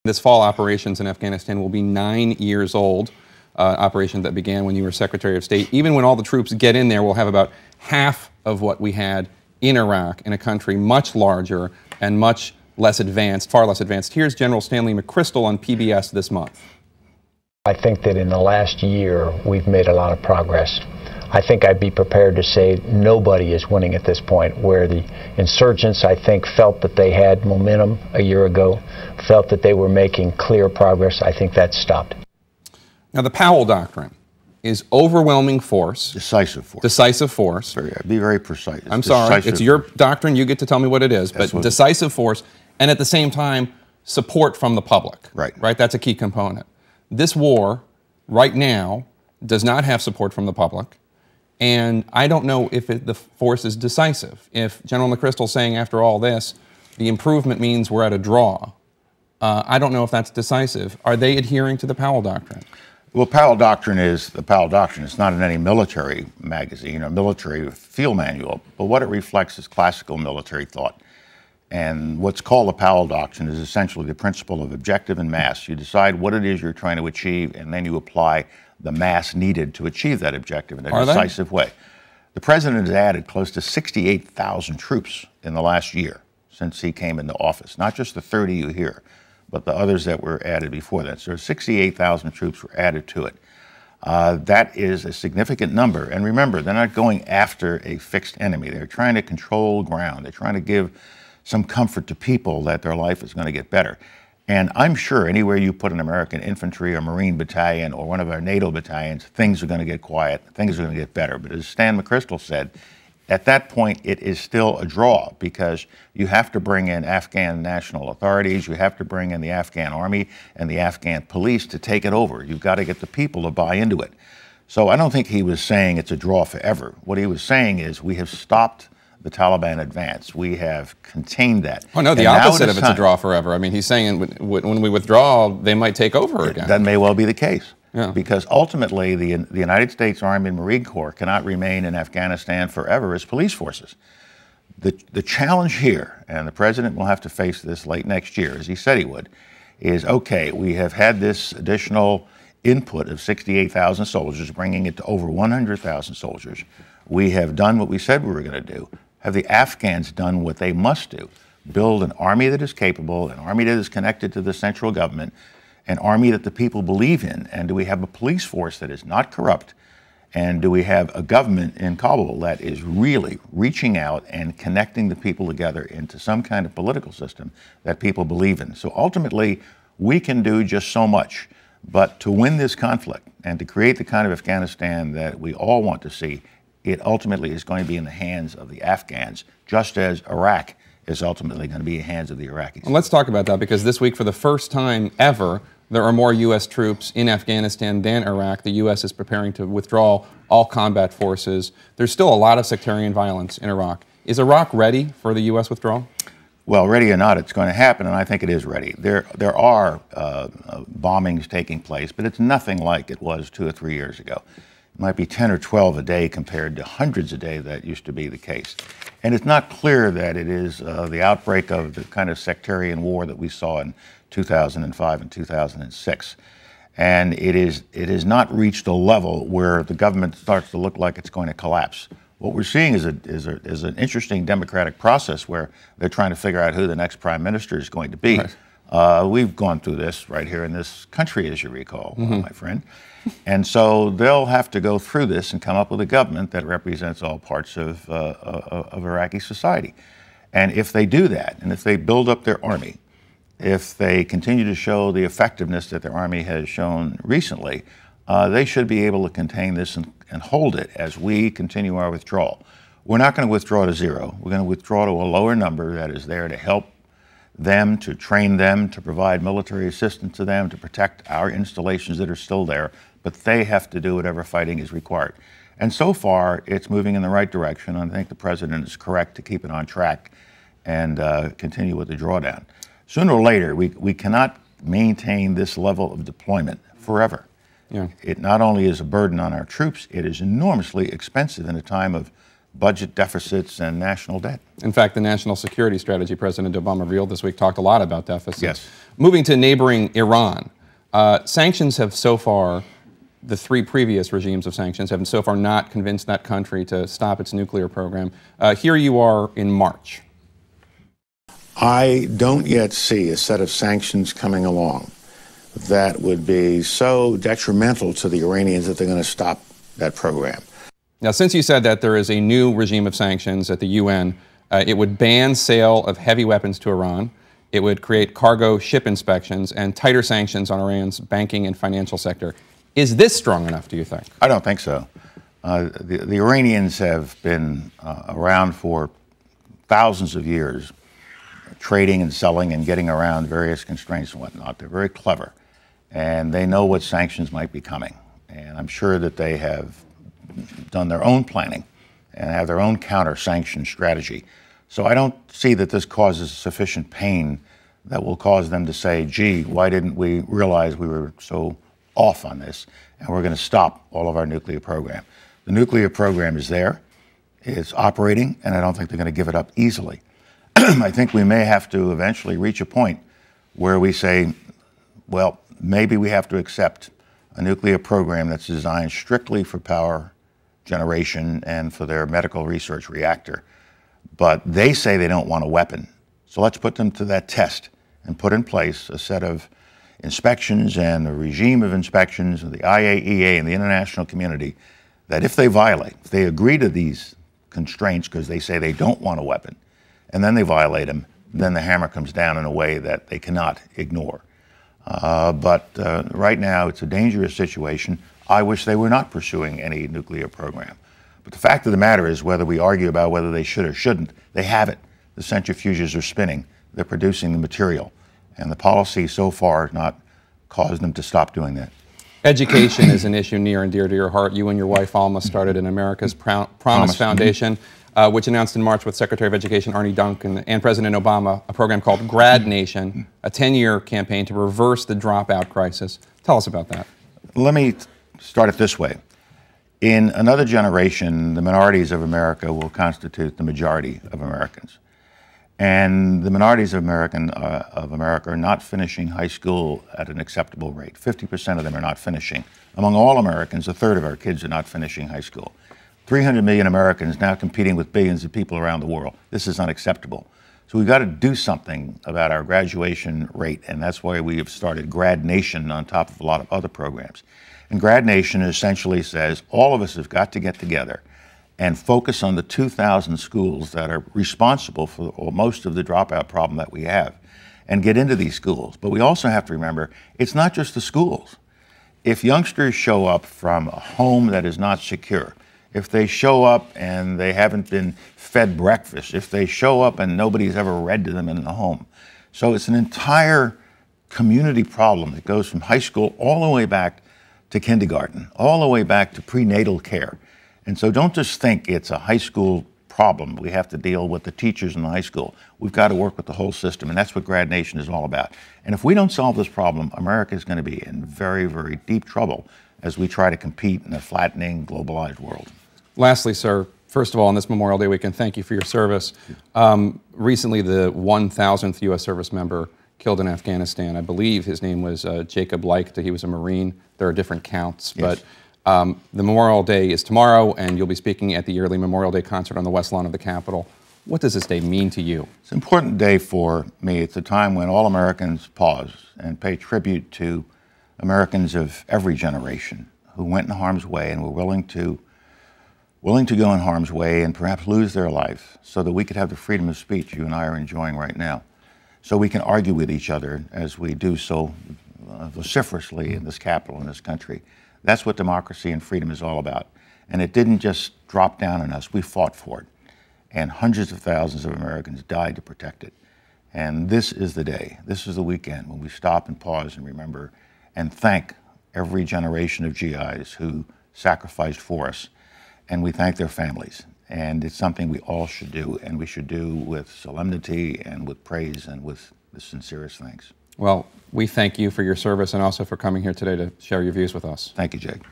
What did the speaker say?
This fall, operations in Afghanistan will be 9 years old. Operation that began when you were Secretary of State. Even when all the troops get in there, we'll have about half of what we had in Iraq, in a country much larger and much less advanced, far less advanced. Here's General Stanley McChrystal on PBS this month. I think that in the last year, we've made a lot of progress. I think I'd be prepared to say nobody is winning at this point, where the insurgents, I think, felt that they had momentum a year ago, felt that they were making clear progress. I think that's stopped. Now, the Powell Doctrine is overwhelming force. Decisive force. Decisive force. Be very precise. I'm sorry, it's your doctrine, you get to tell me what it is, but decisive force, and at the same time, support from the public. Right. That's a key component. This war, right now, does not have support from the public, and I don't know if the force is decisive. If General McChrystal is saying after all this, the improvement means we're at a draw, I don't know if that's decisive. Are they adhering to the Powell Doctrine? Well, Powell Doctrine is the Powell Doctrine. It's not in any military magazine or military field manual, but what it reflects is classical military thought. And what's called the Powell Doctrine is essentially the principle of objective and mass. You decide what it is you're trying to achieve, and then you apply the mass needed to achieve that objective in a decisive way. The president has added close to 68,000 troops in the last year since he came into office, not just the 30 you hear, but the others that were added before that. So 68,000 troops were added to it. That is a significant number. And remember, they're not going after a fixed enemy. They're trying to control ground. They're trying to give some comfort to people that their life is going to get better. And I'm sure anywhere you put an American infantry or Marine battalion or one of our NATO battalions, things are going to get quiet, things are going to get better. But as Stan McChrystal said, at that point, it is still a draw, because you have to bring in Afghan national authorities, you have to bring in the Afghan army and the Afghan police to take it over. You've got to get the people to buy into it. So I don't think he was saying it's a draw forever. What he was saying is we have stopped the Taliban advance. We have contained that. Oh, no, the opposite of it's a draw forever. I mean, he's saying when we withdraw, they might take over again. That may well be the case. Yeah. Because ultimately, the United States Army and Marine Corps cannot remain in Afghanistan forever as police forces. The challenge here, and the president will have to face this late next year, as he said he would, is, okay, we have had this additional input of 68,000 soldiers, bringing it to over 100,000 soldiers. We have done what we said we were going to do. Have the Afghans done what they must do? Build an army that is capable, an army that is connected to the central government, an army that the people believe in, and do we have a police force that is not corrupt, and do we have a government in Kabul that is really reaching out and connecting the people together into some kind of political system that people believe in? So ultimately, we can do just so much, but to win this conflict and to create the kind of Afghanistan that we all want to see, it ultimately is going to be in the hands of the Afghans, just as Iraq is ultimately going to be in the hands of the Iraqis. Well, let's talk about that, because this week, for the first time ever, there are more U.S. troops in Afghanistan than Iraq. The U.S. is preparing to withdraw all combat forces. There's still a lot of sectarian violence in Iraq. Is Iraq ready for the U.S. withdrawal? Well, ready or not, it's going to happen, and I think it is ready. There are bombings taking place, but it's nothing like it was 2 or 3 years ago. It might be 10 or 12 a day compared to hundreds a day that used to be the case. And it's not clear that it is the outbreak of the kind of sectarian war that we saw in 2005 and 2006. And it has not reached a level where the government starts to look like it's going to collapse. What we're seeing is an interesting democratic process where they're trying to figure out who the next prime minister is going to be. Right. We've gone through this right here in this country, as you recall, my friend. And so they'll have to go through this and come up with a government that represents all parts of Iraqi society. And if they do that, and if they build up their army, if they continue to show the effectiveness that their army has shown recently, they should be able to contain this and hold it as we continue our withdrawal. We're not going to withdraw to zero. We're going to withdraw to a lower number that is there to help them, to train them, to provide military assistance to them, to protect our installations that are still there, but they have to do whatever fighting is required. And so far, it's moving in the right direction. I think the president is correct to keep it on track and continue with the drawdown. Sooner or later, we cannot maintain this level of deployment forever. Yeah. It not only is a burden on our troops, it is enormously expensive in a time of budget deficits and national debt. In fact, the national security strategy President Obama revealed this week talked a lot about deficits. Yes. Moving to neighboring Iran, sanctions have so far, the three previous regimes of sanctions have so far not convinced that country to stop its nuclear program. Here you are in March. I don't yet see a set of sanctions coming along that would be so detrimental to the Iranians that they're going to stop that program. Now, since you said that there is a new regime of sanctions at the UN, it would ban sale of heavy weapons to Iran. It would create cargo ship inspections and tighter sanctions on Iran's banking and financial sector. Is this strong enough, do you think? I don't think so. The Iranians have been around for thousands of years, trading and selling and getting around various constraints and whatnot. They're very clever, and they know what sanctions might be coming. And I'm sure that they have done their own planning and have their own counter-sanction strategy. So I don't see that this causes sufficient pain that will cause them to say, gee, why didn't we realize we were so off on this, and we're going to stop all of our nuclear program. The nuclear program is there, it's operating, and I don't think they're going to give it up easily. I think we may have to eventually reach a point where we say, well, maybe we have to accept a nuclear program that's designed strictly for power generation and for their medical research reactor. But they say they don't want a weapon. So let's put them to that test and put in place a set of inspections and a regime of inspections of the IAEA and the international community that if they violate, if they agree to these constraints because they say they don't want a weapon, and then they violate them, then the hammer comes down in a way that they cannot ignore. But right now, it's a dangerous situation. I wish they were not pursuing any nuclear program. But the fact of the matter is, whether we argue about whether they should or shouldn't, they have it. The centrifuges are spinning. They're producing the material. And the policy so far has not caused them to stop doing that. Education is an issue near and dear to your heart. You and your wife, Alma, started an America's Promise Foundation, which announced in March with Secretary of Education Arne Duncan and President Obama a program called Grad Nation, a 10-year campaign to reverse the dropout crisis. Tell us about that. Let me start it this way. In another generation, the minorities of America will constitute the majority of Americans. And the minorities of America are not finishing high school at an acceptable rate. 50% of them are not finishing. Among all Americans, a third of our kids are not finishing high school. 300 million Americans now competing with billions of people around the world. This is unacceptable. So we've got to do something about our graduation rate, and that's why we have started Grad Nation on top of a lot of other programs. And Grad Nation essentially says all of us have got to get together and focus on the 2,000 schools that are responsible for most of the dropout problem that we have, and get into these schools. But we also have to remember, it's not just the schools. If youngsters show up from a home that is not secure, if they show up and they haven't been fed breakfast, if they show up and nobody's ever read to them in the home. So it's an entire community problem that goes from high school all the way back to kindergarten, all the way back to prenatal care. And so don't just think it's a high school problem. We have to deal with the teachers in the high school. We've got to work with the whole system, and that's what Grad Nation is all about. And if we don't solve this problem, America is going to be in very, very deep trouble as we try to compete in a flattening, globalized world. Lastly, sir, first of all, on this Memorial Day weekend, thank you for your service. Recently, the 1,000th U.S. service member killed in Afghanistan, I believe his name was Jacob Leichter. He was a Marine. There are different counts, yes. But the Memorial Day is tomorrow, and you'll be speaking at the yearly Memorial Day concert on the West Lawn of the Capitol. What does this day mean to you? It's an important day for me. It's a time when all Americans pause and pay tribute to Americans of every generation who went in harm's way and were willing to go in harm's way and perhaps lose their life so that we could have the freedom of speech you and I are enjoying right now. So we can argue with each other as we do so vociferously in this Capitol, in this country. That's what democracy and freedom is all about. And it didn't just drop down on us. We fought for it. And hundreds of thousands of Americans died to protect it. And this is the day, this is the weekend when we stop and pause and remember and thank every generation of GIs who sacrificed for us. And we thank their families. And it's something we all should do, and we should do with solemnity and with praise and with the sincerest thanks. Well, we thank you for your service and also for coming here today to share your views with us. Thank you, Jake.